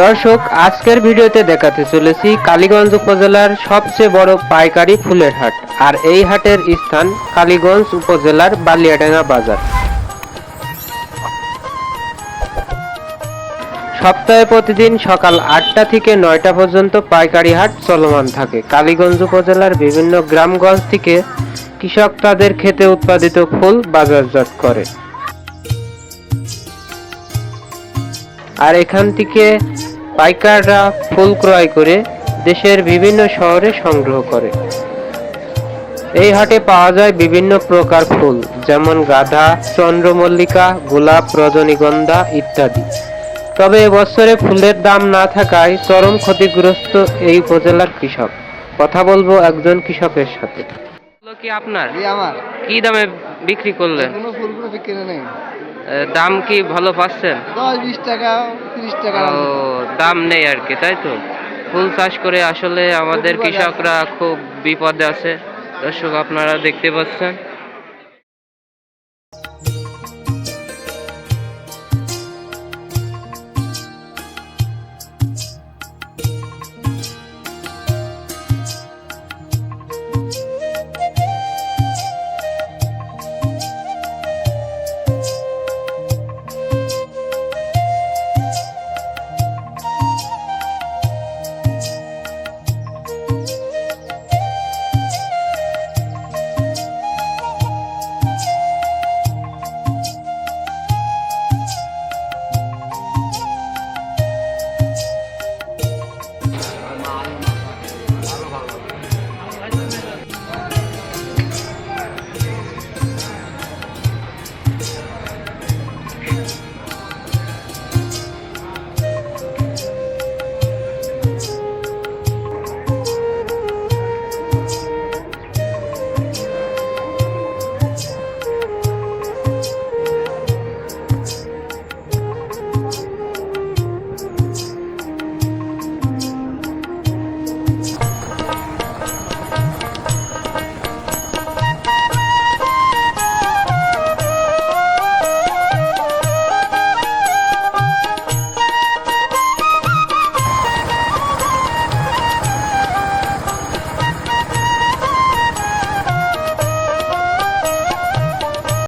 দর্শক, আজকের ভিডিওতে দেখাতে চলেছি কালীগঞ্জ উপজেলার সবচেয়ে বড় পাইকারি ফুলের হাট। আর এই হাটের স্থান কালীগঞ্জ উপজেলার বালিয়াডাঙ্গা বাজার। সপ্তাহে প্রতিদিন সকাল 8টা থেকে 9টা পর্যন্ত পাইকারি হাট চলমান থাকে। কালীগঞ্জ উপজেলার বিভিন্ন গ্রামগঞ্জ থেকে কৃষক তাদের ক্ষেতে উৎপাদিত ফুল বাজারজাত করে, আর এখান থেকে পাইকাররা ফুল ক্রয় করে দেশের বিভিন্ন শহরে সংগ্রহ করে। এই হাটে পাওয়া যায় বিভিন্ন প্রকার ফুল, যেমন গাঁদা, চন্দ্রমল্লিকা, গোলাপ, রজনীগন্ধা ইত্যাদি। তবে এবছরে ফুলের দাম না থাকায় চরম ক্ষতিগ্রস্ত এই উপজেলার কৃষক। কথা বলবো একজন কৃষকের সাথে। কি আপনার? আমার কি দামে বিক্রি করলেন? কোনো ফুলগুলো বিক্রি নেই। দাম কি ভালো পাচ্ছেন? 10-20 টাকা 30 টাকা। ও, দাম নেই আর কি, তাই তো? ফুল চাষ করে আসলে আমাদের কৃষকরা খুব বিপদে আছে। দর্শক, আপনারা দেখতে পাচ্ছেন